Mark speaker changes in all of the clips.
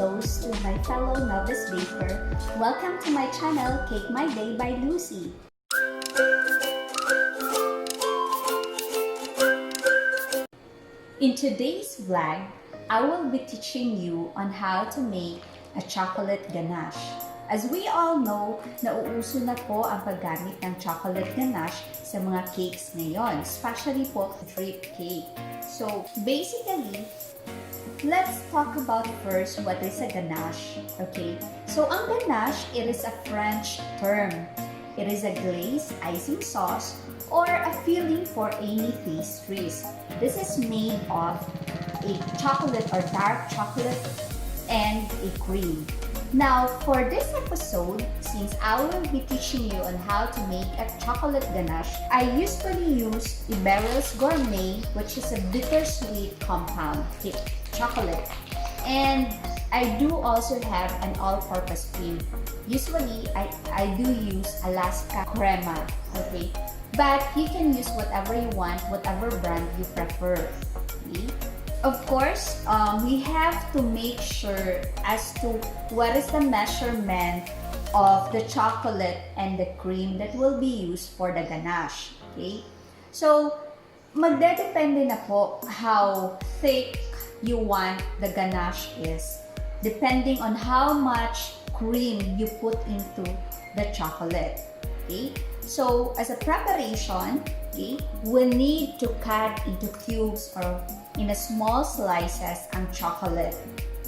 Speaker 1: toast to my fellow novice baker. Welcome to my channel, Cake My Day by Lucy. In today's vlog, I will be teaching you on how to make a chocolate ganache. As we all know, nauuso na po ang paggamit ng chocolate ganache sa mga cakes ngayon, especially po drip cake. So basically, let's talk about first what is a ganache. Okay, so ang ganache, it is a French term. It is a glaze, icing sauce, or a filling for any pastries. This is made of a chocolate or dark chocolate and a cream. Now, for this episode, since I will be teaching you on how to make a chocolate ganache, I usually use Iberyl's Gourmet, which is a bittersweet compound chocolate. And I do also have an all-purpose cream. Usually, I do use Alaska Crema, okay? But you can use whatever you want, whatever brand you prefer. Okay? Of course, we have to make sure as to what is the measurement of the chocolate and the cream that will be used for the ganache. Okay? So, magdedepende na po how thick you want the ganache is, depending on how much cream you put into the chocolate. Okay? So, as a preparation, okay, we need to cut into cubes or in a small slices ang chocolate.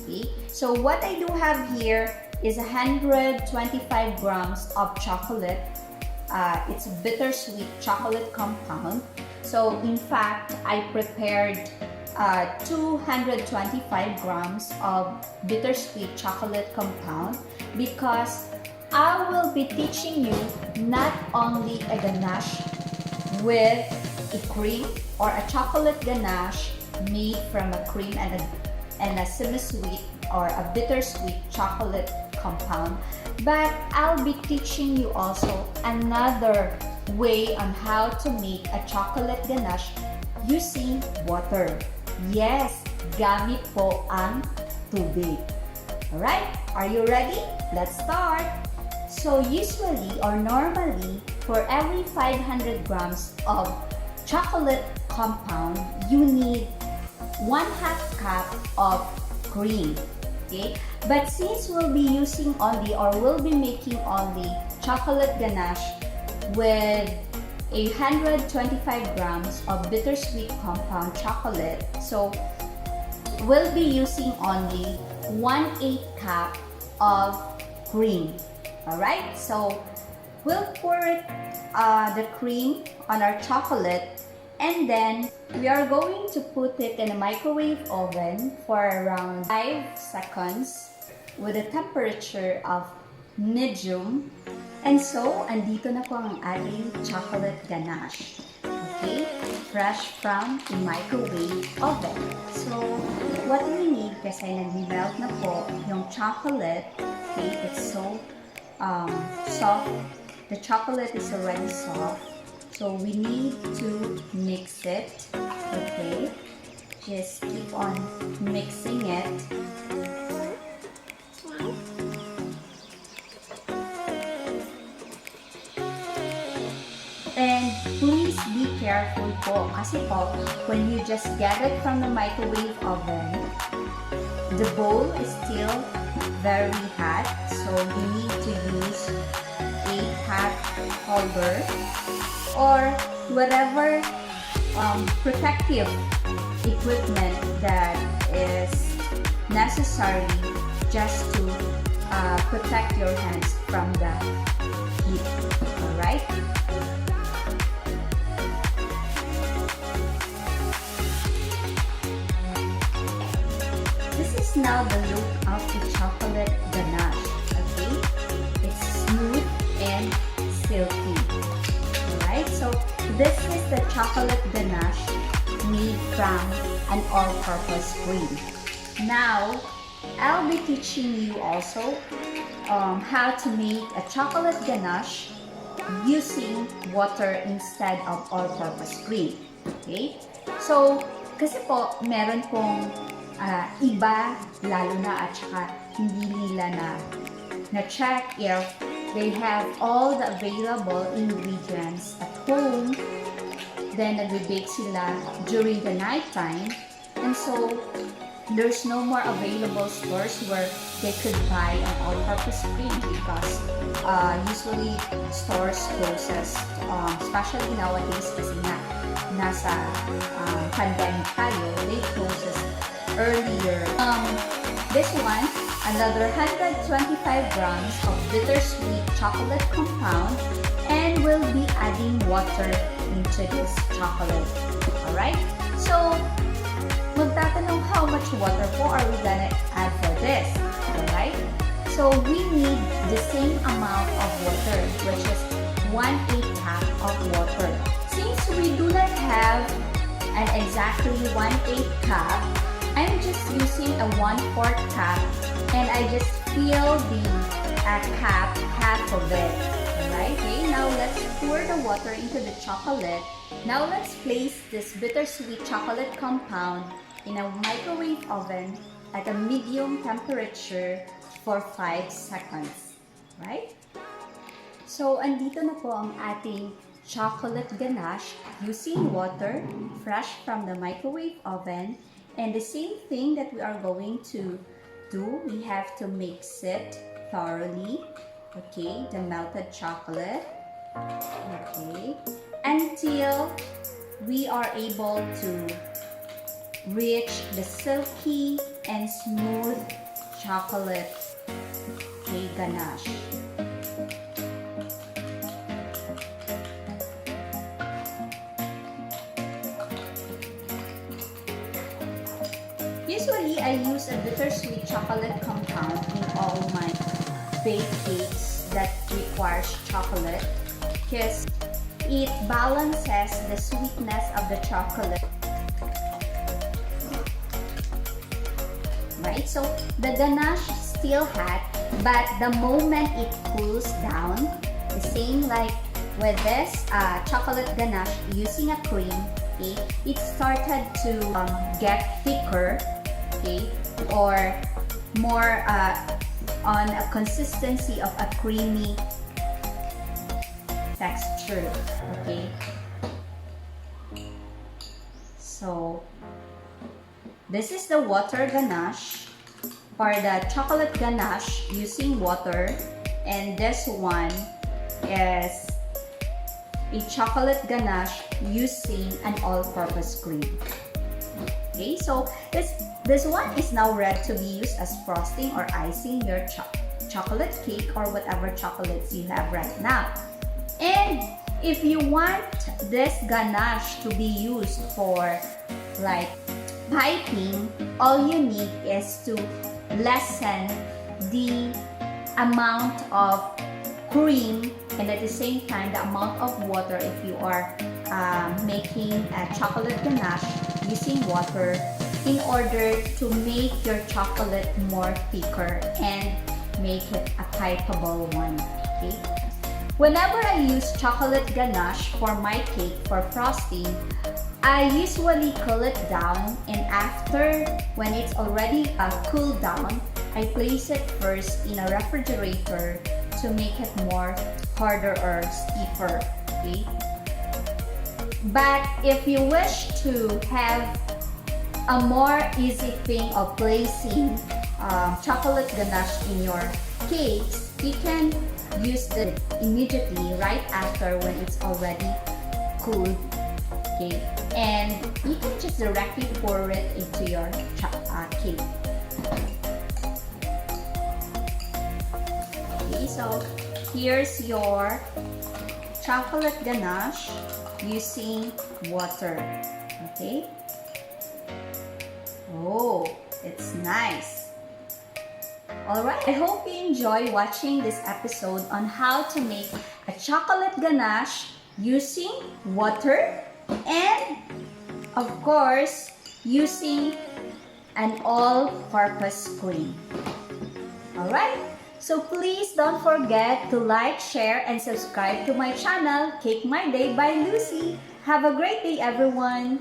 Speaker 1: Okay? So, what I do have here is 125 grams of chocolate. It's a bittersweet chocolate compound. So, in fact, I prepared 225 grams of bittersweet chocolate compound because I will be teaching you not only a ganache with a cream or a chocolate ganache made from a cream and a semi-sweet or a bittersweet chocolate compound, but I'll be teaching you also another way on how to make a chocolate ganache using water. Yes, gamit po ang tubig. Alright, are you ready? Let's start! So usually or normally, for every 500 grams of chocolate compound, you need 1/2 cup of cream. Okay? But since we'll be using only or we'll be making only chocolate ganache with 125 grams of bittersweet compound chocolate, so we'll be using only 1/8 cup of cream. Alright, so we'll pour the cream on our chocolate, and then we are going to put it in a microwave oven for around 5 seconds with a temperature of medium. And so, andito na po ang ating chocolate ganache. Okay? Fresh from the microwave oven. So, what we need, kasi nag-melt na po yung chocolate. Okay? It's so soft. The chocolate is already soft. So, we need to mix it. Okay? Just keep on mixing it. And please be careful po, kasi po, when you just get it from the microwave oven, the bowl is still very hot, so you need to use a hot holder or whatever protective equipment that is necessary just to protect your hands from the heat. Alright? Now the look of the chocolate ganache. Okay, it's smooth and silky. Alright, so this is the chocolate ganache made from an all-purpose cream. Now I'll be teaching you also how to make a chocolate ganache using water instead of all-purpose cream. Okay, so kasi po meron pong iba, lalo na at saka hindi nila na check if they have all the available ingredients at home. Then nagbe-bake sila during the night time, and so there's no more available stores where they could buy an all-purpose cream because usually stores closes, especially nowadays kasi nasa pandemic tayo, they closes earlier. This one, another 125 grams of bittersweet chocolate compound, and we'll be adding water into this chocolate. Alright? So, magtatanong how much water po are we gonna add for this? Alright? So, we need the same amount of water, which is 1/8 cup of water. Since we do not have an exactly 1/8 cup, I'm just using a 1/4 cup, and I just fill the cup half of it. Alright, okay, now let's pour the water into the chocolate. Now let's place this bittersweet chocolate compound in a microwave oven at a medium temperature for 5 seconds. Right? So, andito na po ang ating chocolate ganache using water fresh from the microwave oven. And the same thing that we are going to do, we have to mix it thoroughly. Okay, the melted chocolate. Okay, until we are able to reach the silky and smooth chocolate ganache. Usually, I use a bittersweet chocolate compound in all my baked cakes that requires chocolate because it balances the sweetness of the chocolate. Right? So, the ganache is still hot, but the moment it cools down, the same like with this chocolate ganache using a cream, okay, it started to get thicker, okay, or more on a consistency of a creamy texture, okay. So this is the water ganache for the chocolate ganache using water, and this one is a chocolate ganache using an all-purpose cream. Okay, so this one is now ready to be used as frosting or icing your chocolate cake or whatever chocolates you have right now. And if you want this ganache to be used for like piping, all you need is to lessen the amount of cream and at the same time the amount of water if you are making a chocolate ganache using water in order to make your chocolate more thicker and make it a pipeable one. Okay? Whenever I use chocolate ganache for my cake for frosting, I usually cool it down, and after when it's already cooled down, I place it first in a refrigerator to make it more harder or stiffer. Okay? But if you wish to have a more easy thing of placing chocolate ganache in your cakes, you can use it immediately right after when it's already cooled. Okay, and you can just directly pour it into your cake. Okay, so here's your chocolate ganache using water. Okay. Oh, it's nice. Alright, I hope you enjoy watching this episode on how to make a chocolate ganache using water and, of course, using an all-purpose cream. Alright, so please don't forget to like, share, and subscribe to my channel, Cake My Day by Lucy. Have a great day, everyone!